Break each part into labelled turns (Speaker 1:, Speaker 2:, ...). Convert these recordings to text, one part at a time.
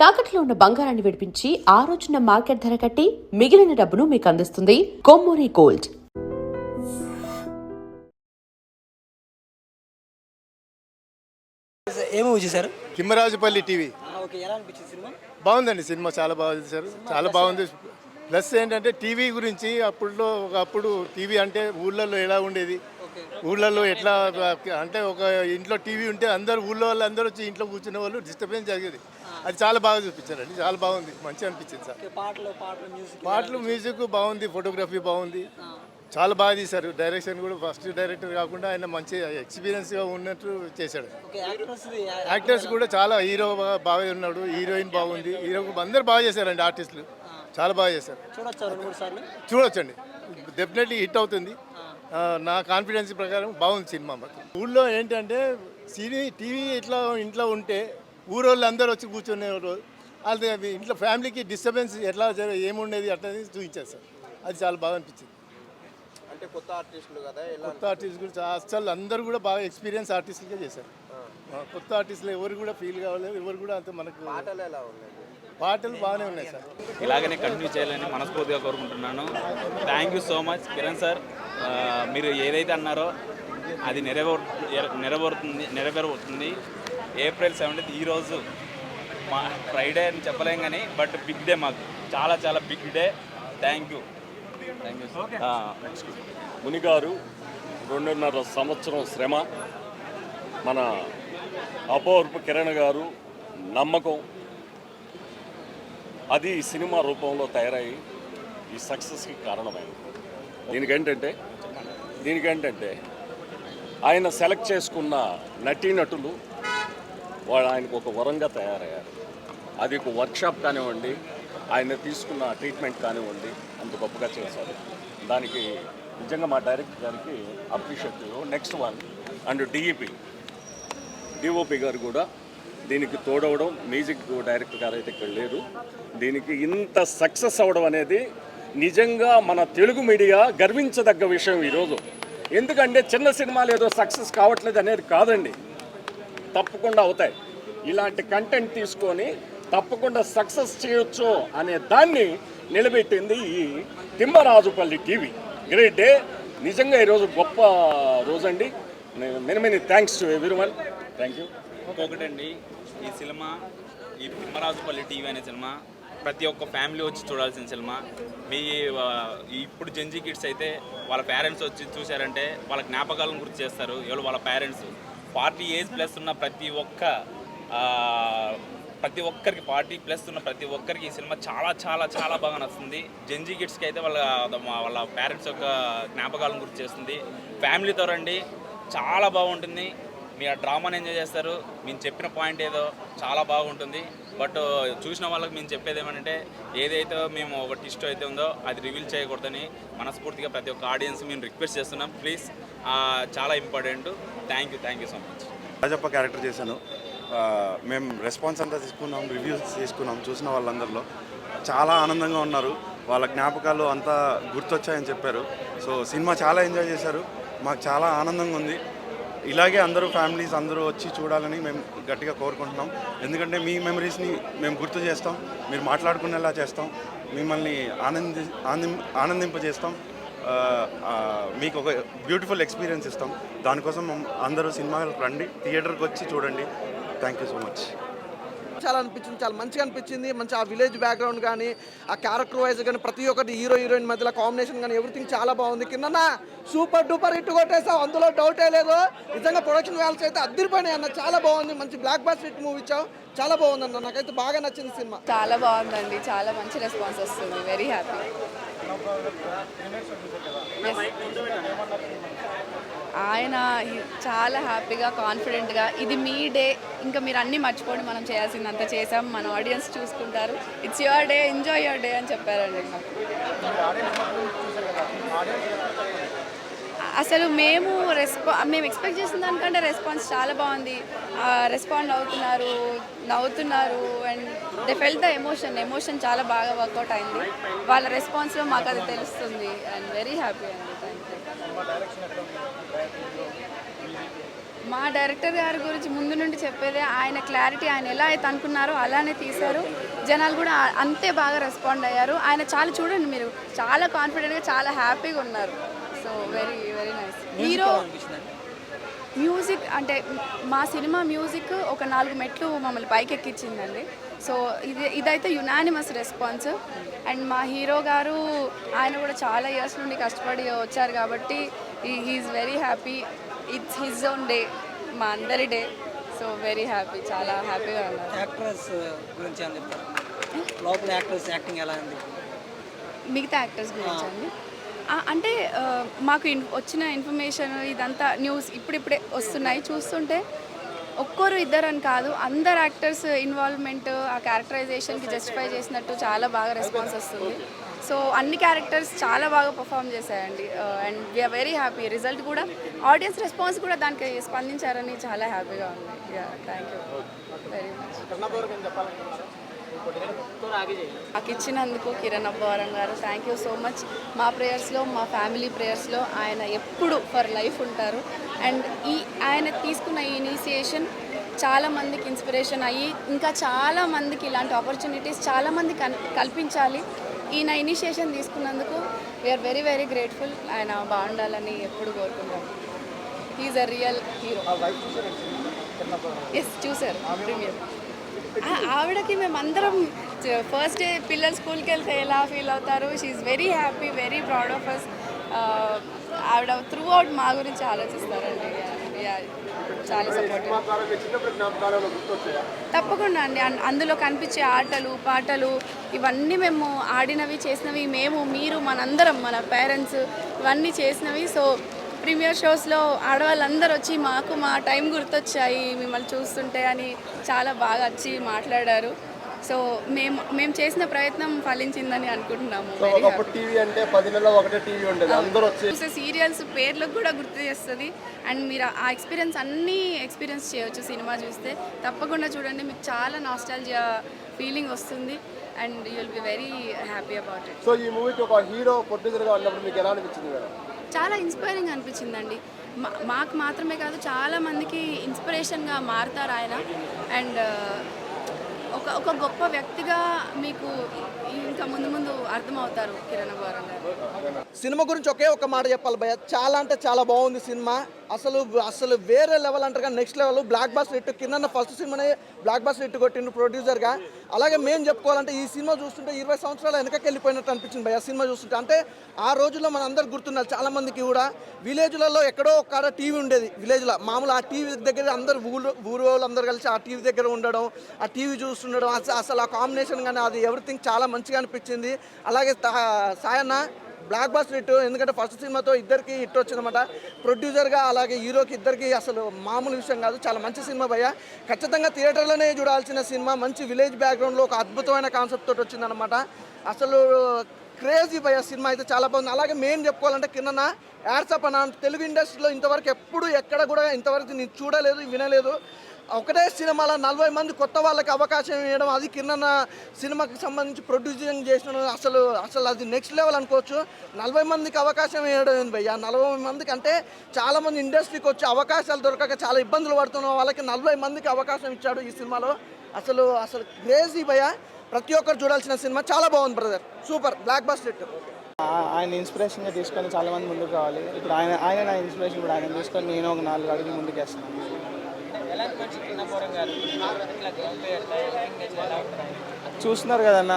Speaker 1: తాకట్లో ఉన్న బంగారాన్ని విడిపించి ఆ రోజున మార్కెట్ ధర కట్టి మిగిలిన డబ్బును మీకు అందిస్తుంది కొమ్మూరి గోల్డ్.
Speaker 2: తిమ్మరాజుపల్లి టీవీ బాగుందండి. సినిమా చాలా బాగుంది సార్, చాలా బాగుంది. ప్లస్ ఏంటంటే టీవీ గురించి ఒకప్పుడు టీవీ అంటే ఊళ్ళల్లో ఎలా ఉండేది, ఊళ్ళల్లో ఎట్లా అంటే ఒక ఇంట్లో టీవీ ఉంటే ఊళ్ళో వాళ్ళు అందరూ వచ్చి ఇంట్లో కూర్చునే వాళ్ళు, డిస్టర్బెన్స్ జరిగేది. అది చాలా బాగా చూపించారండి, చాలా బాగుంది, మంచిగా అనిపించింది సార్. పాటలు మ్యూజిక్ బాగుంది, ఫోటోగ్రఫీ బాగుంది, చాలా బాగా తీశారు. డైరెక్షన్ కూడా ఫస్ట్ డైరెక్టర్ కాకుండా ఆయన మంచి ఎక్స్పీరియన్స్గా ఉన్నట్టు చేశాడు. యాక్టర్స్ కూడా చాలా, హీరో బాగా ఉన్నాడు, హీరోయిన్ బాగుంది, హీరో అందరూ బాగా చేశారండి. ఆర్టిస్టులు చాలా బాగా చేశారు. చూడొచ్చండి, డెఫినెట్లీ హిట్ అవుతుంది. నా కాన్ఫిడెన్స్ ప్రకారం బాగుంది సినిమా. ఊళ్ళో ఏంటంటే టీవీ ఇట్లా ఇంట్లో ఉంటే ఊరోళ్ళు అందరూ వచ్చి కూర్చునేవారు. అది ఇంట్లో ఫ్యామిలీకి డిస్టర్బెన్స్ ఎట్లా ఏముండేది అట్లా చూపించారు సార్. అది చాలా బాగా అనిపించింది.
Speaker 3: అంటే కొత్త ఆర్టిస్టులు కదా,
Speaker 2: కొత్త ఆర్టిస్టులు అసలు అందరూ కూడా బాగా ఎక్స్పీరియన్స్ ఆర్టిస్టులుగా చేశారు. కొత్త ఆర్టిస్టులు ఎవరు కూడా ఫీల్ కావాలి, ఎవరు కూడా అంత మనకు
Speaker 3: పాటలు ఎలా ఉన్నాయి?
Speaker 2: పాటలు బాగానే ఉన్నాయి సార్.
Speaker 4: ఇలాగనే కంటిన్యూ చేయాలని మనస్ఫూర్తిగా కోరుకుంటున్నాను. Thank you so much Kiran sir. మీరు ఏదైతే అన్నారో అది నెరవేరుతుంది. ఏప్రిల్ 17 ఈరోజు మా ఫ్రైడే అని చెప్పలేం కానీ బట్ బిగ్ డే, మాకు చాలా చాలా బిగ్ డే. థ్యాంక్ యూ
Speaker 5: మునిగారు 2.5 సంవత్సరం శ్రమ, మన అపూర్వ కిరణ్ గారు నమ్మకం, అది సినిమా రూపంలో తయారయ్యి ఈ సక్సెస్కి కారణమైంది. దీనికేంటంటే ఆయన సెలెక్ట్ చేసుకున్న నటీనటులు వాళ్ళు ఆయనకు ఒక వరంగా తయారయ్యారు. అది ఒక వర్క్షాప్ కానివ్వండి, ఆయన తీసుకున్న ట్రీట్మెంట్ కానివ్వండి, అంత గొప్పగా చేశారు. దానికి నిజంగా మా డైరెక్టర్ గారికి appreciate. Next one and DOP గారు కూడా దీనికి తోడవడం, మ్యూజిక్ డైరెక్టర్ గారు అయితే ఇక్కడ లేరు. దీనికి ఇంత సక్సెస్ అవ్వడం అనేది నిజంగా మన తెలుగు మీడియా గర్వించదగ్గ విషయం ఈరోజు. ఎందుకంటే చిన్న సినిమాలు ఏదో సక్సెస్ కావట్లేదు అనేది కాదండి, తప్పకుండా అవుతాయి. ఇలాంటి కంటెంట్ తీసుకొని తప్పకుండా సక్సెస్ చేయొచ్చు అనే దాన్ని నిలబెట్టింది ఈ తిమ్మరాజుపల్లి టీవీ. గ్రేట్ డే, నిజంగా ఈరోజు గొప్ప రోజండి. Many thanks to everyone. Thank you.
Speaker 4: ఇంకొకటండి, ఈ సినిమా, ఈ తిమ్మరాజుపల్లి టీవీ అనే సినిమా ప్రతి ఒక్క ఫ్యామిలీ వచ్చి చూడాల్సిన సినిమా. ఇప్పుడు జెన్జీ కిడ్స్ అయితే వాళ్ళ పేరెంట్స్ వచ్చి చూశారంటే వాళ్ళ జ్ఞాపకాలను గుర్తు చేస్తారు. ఎవరు వాళ్ళ పేరెంట్స్ 40 ఏజ్ ప్లస్ ఉన్న ప్రతి ఒక్కరికి 40 ప్లస్ ఉన్న ప్రతి ఒక్కరికి ఈ సినిమా చాలా చాలా చాలా బాగా నచ్చుతుంది. జెన్జీ కిడ్స్కి అయితే వాళ్ళ పేరెంట్స్ యొక్క జ్ఞాపకాలను గుర్తు చేస్తుంది. ఫ్యామిలీతో రండి, చాలా బాగుంటుంది. మీరు ఆ డ్రామాని ఎంజాయ్ చేస్తారు. మేము చెప్పిన పాయింట్ ఏదో చాలా బాగుంటుంది. బట్ చూసిన వాళ్ళకి మేము చెప్పేది ఏమంటే, ఏదైతే మేము ఒక ట్విస్ట్ అయితే ఉందో అది రివీల్ చేయకూడదని మనస్ఫూర్తిగా ప్రతి ఒక్క ఆడియన్స్ మేము రిక్వెస్ట్ చేస్తున్నాం. ప్లీజ్, చాలా important. Thank you so much.
Speaker 6: Rajappa character చేశాను. మేము రెస్పాన్స్ అంతా తీసుకున్నాం, రివ్యూస్ తీసుకున్నాం. చూసిన వాళ్ళందరిలో చాలా ఆనందంగా ఉన్నారు, వాళ్ళ జ్ఞాపకాలు అంతా గుర్తొచ్చాయని చెప్పారు. సో సినిమా చాలా ఎంజాయ్ చేశారు, మాకు చాలా ఆనందంగా ఉంది. ఇలాగే అందరూ ఫ్యామిలీస్ అందరూ వచ్చి చూడాలని మేము గట్టిగా కోరుకుంటున్నాం. ఎందుకంటే మీ మెమరీస్ని మేము గుర్తు చేస్తాం, మీరు మాట్లాడుకునేలా చేస్తాం, మిమ్మల్ని ఆనందింపజేస్తాం, మీకు ఒక బ్యూటిఫుల్ ఎక్స్పీరియన్స్ ఇస్తాం. దానికోసం అందరూ సినిమాలకు రండి, థియేటర్కి వచ్చి చూడండి. Thank you so much.
Speaker 7: చాలా అనిపించింది, చాలా మంచిగా అనిపించింది. మంచి ఆ విలేజ్ బ్యాక్గ్రౌండ్ కానీ, ఆ క్యారెక్టర్ వైజ్ కానీ, ప్రతి ఒక్కటి హీరో హీరోయిన్ మధ్యలో కాంబినేషన్ కానీ ఎవ్రీథింగ్ చాలా బాగుంది. కింద సూపర్ డూపర్ హిట్ కొట్టేసావు, అందులో డౌటే లేదు. నిజంగా ప్రొడక్షన్ వాల్యూస్ అయితే అద్దరిపోయినాయి అన్న, చాలా బాగుంది. మంచి బ్లాక్ బస్టర్ హిట్ మూవీ ఇచ్చావు, చాలా బాగుందన్న. నాకైతే బాగా నచ్చింది సినిమా.
Speaker 8: చాలా బాగుందండి, చాలా మంచి రెస్పాన్స్ వస్తుంది. Very happy. ఆయన చాలా హ్యాపీగా, కాన్ఫిడెంట్గా, ఇది మీ డే, ఇంకా మీరు అన్నీ మర్చిపోండి, మనం చేయాల్సిందంతా చేసాం, మన ఆడియన్స్ చూసుకుంటారు, it's your day, enjoy your day అని చెప్పారండి. అసలు మేము ఎక్స్పెక్ట్ చేసిన దానికంటే రెస్పాన్స్ చాలా బాగుంది. రెస్పాండ్ అవుతున్నారు, నవ్వుతున్నారు, and they felt the emotion చాలా బాగా వర్కౌట్ అయింది. వాళ్ళ రెస్పాన్స్లో మాకు అది తెలుస్తుంది. అండ్ వెరీ హ్యాపీ అండి. Thank you. మా డైరెక్టర్ గారి గురించి ముందు నుండి చెప్పేదే ఆయన క్లారిటీ, ఆయన ఎలా అయితే అనుకున్నారో అలానే తీశారు. జనాలు కూడా అంతే బాగా రెస్పాండ్ అయ్యారు. ఆయన చాలా చూడండి మీరు, చాలా కాన్ఫిడెంట్గా చాలా హ్యాపీగా ఉన్నారు. So very very nice. Hero music అంటే మా సినిమా మ్యూజిక్ ఒక 4 మెట్లు మమ్మల్ని పైకి ఎక్కించిందండి. సో ఇదైతే యునానిమస్ రెస్పాన్స్. అండ్ మా హీరో గారు ఆయన కూడా చాలా ఇయర్స్ నుండి కష్టపడి వచ్చారు కాబట్టి he's very happy. It's his own day, మా అందరి డే. సో వెరీ హ్యాపీ, చాలా హ్యాపీగా ఉన్నారు.
Speaker 9: యాక్ట్రెస్ గురించి అని చెప్తారు, లోపల యాక్టర్స్ యాక్టింగ్ ఎలా ఉంది?
Speaker 8: మిగతా యాక్టర్స్ గురించి అండి అంటే మాకు వచ్చిన ఇన్ఫర్మేషన్ ఇదంతా న్యూస్ ఇప్పుడిప్పుడే వస్తున్నాయి. చూస్తుంటే ఒక్కరు ఇద్దరు అని కాదు, అందరు యాక్టర్స్ ఇన్వాల్వ్మెంట్ ఆ క్యారెక్టరైజేషన్కి జస్టిఫై చేసినట్టు చాలా బాగా రెస్పాన్స్ వస్తుంది. సో అన్ని క్యారెక్టర్స్ చాలా బాగా పర్ఫామ్ చేశాయండి. And we are very happy. Result కూడా ఆడియన్స్ రెస్పాన్స్ కూడా దానికి స్పందించారని చాలా హ్యాపీగా ఉంది. Thank you very much. నాకు ఇచ్చినందుకు కిరణ్ అబ్బవరం గారు థ్యాంక్ యూ సో మచ్. మా ప్రేయర్స్లో, మా ఫ్యామిలీ ప్రేయర్స్లో ఆయన ఎప్పుడు ఫర్ లైఫ్ ఉంటారు. అండ్ ఆయన తీసుకున్న ఈ ఇనిషియేషన్ చాలామందికి ఇన్స్పిరేషన్ అయ్యి ఇంకా చాలామందికి ఇలాంటి ఆపర్చునిటీస్ చాలామంది కల్పించాలి. ఈయన ఇనిషియేషన్ తీసుకున్నందుకు వీఆర్ వెరీ వెరీ గ్రేట్ఫుల్. ఆయన బాగుండాలని ఎప్పుడు కోరుకుంటాం. He's a real hero. Yes చూసారు ప్రీమియర్. ఆవిడకి మేమందరం ఫస్ట్ డే పిల్లలు స్కూల్కి వెళ్తే ఎలా ఫీల్ అవుతారు, she's very happy, very proud of us. ఆవిడ త్రూ అవుట్ మా గురించి ఆలోచిస్తారండి. చాలా సపోర్ట్. తప్పకుండా అండి. అందులో కనిపించే ఆటలు పాటలు ఇవన్నీ మేము ఆడినవి చేసినవి, మేము మీరు మనందరం మన పేరెంట్స్ ఇవన్నీ చేసినవి. సో ప్రీమియర్ షోస్లో ఆడవాళ్ళందరూ వచ్చి మాకు మా టైం గుర్తొచ్చాయి మిమ్మల్ని చూస్తుంటే అని చాలా బాగా వచ్చి మాట్లాడారు. సో మేము చేసిన ప్రయత్నం ఫలించిందని అనుకుంటున్నాము.
Speaker 3: టీవీ అంటే 10 నెలల్లో ఒకటే టీవీ ఉండేది, అందరూ
Speaker 8: చూసే సీరియల్స్ పేర్లకు కూడా గుర్తు చేస్తుంది. అండ్ మీరు ఆ ఎక్స్పీరియన్స్ అన్నీ ఎక్స్పీరియన్స్ చేయవచ్చు సినిమా చూస్తే. తప్పకుండా చూడండి, మీకు చాలా నాస్టాల్జియా ఫీలింగ్ వస్తుంది. And you will be very happy about it.
Speaker 3: So ఈ మూవీకి ఒక హీరో ప్రొడ్యూసర్గా ఉన్నప్పుడు మీకు ఎలా అనిపించింది మేడం?
Speaker 8: చాలా ఇన్స్పైరింగ్ అనిపించిందండి. మాకు మాత్రమే కాదు, చాలామందికి ఇన్స్పిరేషన్గా మారుతారు ఆయన. అండ్ ఒక గొప్ప వ్యక్తిగా మీకు ఇంకా ముందు ముందు అర్థమవుతారు కిరణ్ అబ్బవరం గారు.
Speaker 7: సినిమా గురించి ఒకే ఒక మాట చెప్పాలి భయ్య, చాలా అంటే చాలా బాగుంది సినిమా. అసలు వేరే లెవెల్ అంటారు కానీ next level. Blockbuster hit కింద ఫస్ట్ సినిమానే బ్లాక్ బాస్టర్ హిట్ కొట్టిండు ప్రొడ్యూసర్గా. అలాగే మేము చెప్పుకోవాలంటే ఈ సినిమా చూస్తుంటే 20 సంవత్సరాలు వెనకకి వెళ్ళిపోయినట్టు అనిపించింది భయ్య సినిమా చూస్తుంటే. అంటే ఆ రోజుల్లో మన అందరు గుర్తున్నారు చాలామందికి కూడా. విలేజ్లలో ఎక్కడో ఒక టీవీ ఉండేది విలేజ్లో. మామూలు ఆ టీవీ దగ్గర అందరు ఊరు వాళ్ళు అందరు కలిసి ఆ టీవీ దగ్గర ఉండడం, ఆ టీవీ చూస్తుండడం, అసలు ఆ కాంబినేషన్ కానీ అది ఎవ్రీథింగ్ చాలా మంచిగా అనిపించింది. అలాగే సాయన్న బ్లాక్ బాస్టర్ హిట్, ఎందుకంటే ఫస్ట్ సినిమాతో ఇద్దరికి హిట్ వచ్చిందన్నమాట. ప్రొడ్యూసర్గా అలాగే హీరోకి ఇద్దరికి అసలు మామూలు విషయం కాదు. చాలా మంచి సినిమా భయ్య, ఖచ్చితంగా థియేటర్లోనే చూడాల్సిన సినిమా. మంచి విలేజ్ బ్యాక్గ్రౌండ్లో ఒక అద్భుతమైన కాన్సెప్ట్ తోటి వచ్చిందనమాట. అసలు క్రేజీ భయ్య సినిమా అయితే చాలా బాగుంది. అలాగే మెయిన్ చెప్పుకోవాలంటే కింద యాడ్సప్ అన్న తెలుగు ఇండస్ట్రీలో ఇంతవరకు ఎప్పుడు ఎక్కడ కూడా ఇంతవరకు నేను చూడలేదు, వినలేదు. ఒకటే సినిమాలో 40 మంది కొత్త వాళ్ళకి అవకాశం ఇవ్వడం, అది కింద సినిమాకి సంబంధించి ప్రొడ్యూసింగ్ చేసిన అసలు అది నెక్స్ట్ లెవెల్ అనుకోవచ్చు. 40 మందికి అవకాశం ఇవ్వడం భయ్య. 40 మందికి అంటే చాలామంది ఇండస్ట్రీకి వచ్చి అవకాశాలు దొరకక చాలా ఇబ్బందులు పడుతున్న వాళ్ళకి 40 మందికి అవకాశం ఇచ్చాడు ఈ సినిమాలో. అసలు క్రేజీ భయ్య, ప్రతి ఒక్కరు చూడాల్సిన సినిమా. చాలా బాగుంది brother, super blockbuster hit.
Speaker 9: ఆయన ఇన్స్పిరేషన్గా తీసుకొని చాలామంది ముందుకు రావాలి. ఇప్పుడు ఆయన నా ఇన్స్పిరేషన్, ఇప్పుడు ఆయన తీసుకొని నేను ఒక 4 అడుగులు ముందుకు వేస్తున్నాను. చూస్తున్నారు కదన్న,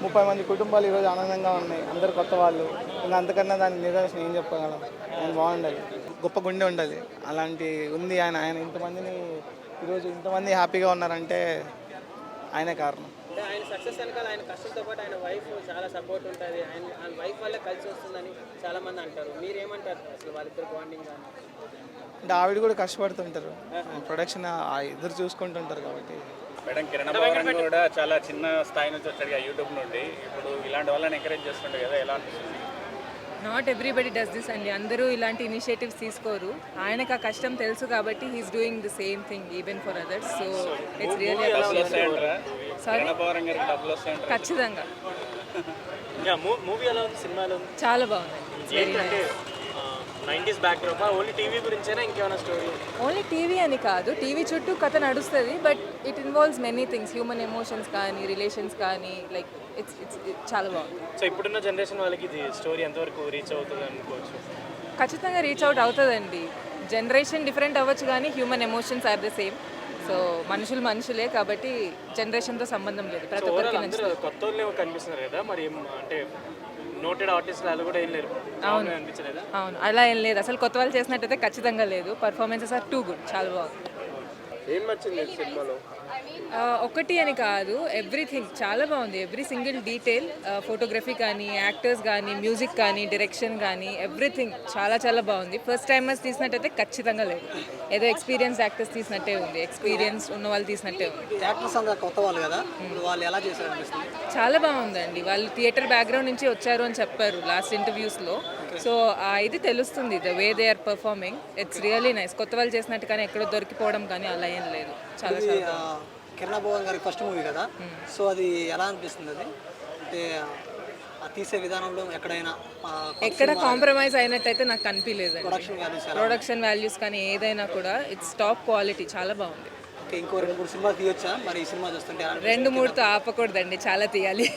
Speaker 9: 30 మంది కుటుంబాలు ఈరోజు ఆనందంగా ఉన్నాయి, అందరు కొత్త వాళ్ళు. ఇంకా అంతకన్నా దానికి నిదర్శనం ఏం చెప్పగలం. ఆయన బాగుండాలి, గొప్ప గుండె ఉండాలి, అలాంటి ఉంది ఆయన. ఇంతమందిని ఈరోజు ఇంతమంది హ్యాపీగా ఉన్నారంటే ఆయనే కారణం.
Speaker 10: ఆయన సక్సెస్ వెనకాల ఆయన కష్టంతో పాటు ఆయన వైఫ్ చాలా సపోర్ట్ ఉంటుంది. ఆయన వైఫ్ వల్లే కలిసి వస్తుందని చాలామంది అంటారు. మీరేమంటారు అసలు వాళ్ళిద్దరు బాండింగ్ కానీ?
Speaker 9: అంటే ఆవిడ కూడా కష్టపడుతుంటారు, ప్రొడక్షన్ ఇద్దరు చూసుకుంటుంటారు కాబట్టి.
Speaker 5: మేడం కిరణ్ అబ్బవరం కూడా చాలా చిన్న స్థాయి నుంచి వచ్చాడు యూట్యూబ్ నుండి. ఇప్పుడు ఇలాంటి వాళ్ళని ఎంకరేజ్ చేస్తుండే కదా, ఎలా అనిపిస్తుంది?
Speaker 11: నాట్ ఎవ్రీబడి డస్ దిస్ అండి. అందరూ ఇలాంటి ఇనిషియేటివ్స్ తీసుకోరు. ఆయనకు ఆ కష్టం తెలుసు కాబట్టి he's doing the same thing even for others. So it's really ఖచ్చితంగా
Speaker 10: మూవీ ఎలా ఉంది, సినిమాలో
Speaker 11: చాలా బాగుంది.
Speaker 10: 90s బ్యాక్డ్రాప్ ఓన్లీ టీవీ గురించేనా ఇంకేమైనా స్టోరీ?
Speaker 11: ఓన్లీ టీవీ అని కాదు, టీవీ చుట్టూ కథ నడుస్తుంది, but it involves many things, human emotions కానీ, రిలేషన్స్ కానీ, లైక్ ఇట్స్ చాలా బాగుంది.
Speaker 10: సో ఇప్పుడున్న జనరేషన్ వాళ్ళకి ఇది స్టోరీ ఎంతవరకు రీచ్ అవుతుంది అనుకోవచ్చు?
Speaker 11: ఖచ్చితంగా రీచ్ అవుట్ అవుతుందండి. జనరేషన్ డిఫరెంట్ అవ్వచ్చు కానీ human emotions are the same. So మనుషులే కాబట్టి జనరేషన్తో సంబంధం లేదు, ప్రతి ఒక్కరికి నచ్చుతుంది.
Speaker 10: కొత్త వాళ్ళే కనిపిస్తున్నారు కదా, మరి అంటే నోటెడ్ ఆర్టిస్ట్ వాళ్ళు కూడా ఏం లేరు,
Speaker 11: అవును
Speaker 10: అనిపించలేదా?
Speaker 11: అవును, అలా ఏం లేదు, అసలు కొత్త వాళ్ళు చేసినట్టయితే ఖచ్చితంగా లేదు. పర్ఫార్మెన్సెస్ ఆర్ టూ గుడ్, చాలా బాగుంది.
Speaker 3: ఏం నచ్చింది సినిమాలో?
Speaker 11: ఒకటి అని కాదు, ఎవ్రీథింగ్ చాలా బాగుంది. ఎవ్రీ సింగిల్ డీటెయిల్, ఫోటోగ్రఫీ కానీ, యాక్టర్స్ కానీ, మ్యూజిక్ కానీ, డైరెక్షన్ కానీ, ఎవ్రీథింగ్ చాలా చాలా బాగుంది. ఫస్ట్ టైమర్స్ తీసినట్టయితే ఖచ్చితంగా లేదు, ఏదో ఎక్స్పీరియన్స్ యాక్టర్స్ తీసినట్టే ఉంది, ఎక్స్పీరియన్స్ ఉన్న వాళ్ళు తీసినట్టే ఉంది.
Speaker 10: యాక్టర్స్ అందరూ కొత్త వాళ్ళు కదా, వాళ్ళు ఎలా చేశారు అనిపిస్తుంది?
Speaker 11: చాలా బాగుందండి. వాళ్ళు థియేటర్ బ్యాక్గ్రౌండ్ నుంచి వచ్చారు అని చెప్పారు లాస్ట్ ఇంటర్వ్యూస్లో. సో ఇది తెలుస్తుంది, the way they are performing, it's really nice. కొత్త వాళ్ళు చేసినట్టు కానీ ఎక్కడో దొరికిపోవడం కానీ అలా ఏం లేదు, చాలా చాలా.
Speaker 10: కిరణ్ భగవాన్ గారి ఫస్ట్ మూవీ కదా, సో అది ఎలా అనిపిస్తుంది? అది అంటే తీసే విధానంలో
Speaker 11: ఎక్కడ కాంప్రమైజ్ అయినట్టయితే నాకు కనిపించలేదు.
Speaker 10: ప్రొడక్షన్
Speaker 11: ప్రొడక్షన్ వాల్యూస్ కానీ ఏదైనా కూడా ఇట్స్ టాప్ క్వాలిటీ, చాలా బాగుంది.
Speaker 10: ఇంకో 2-3 సినిమాలు తీయొచ్చా మరి? ఈ సినిమా చూస్తుంటే
Speaker 11: 2-3తో ఆపకూడదండి, చాలా తీయాలి.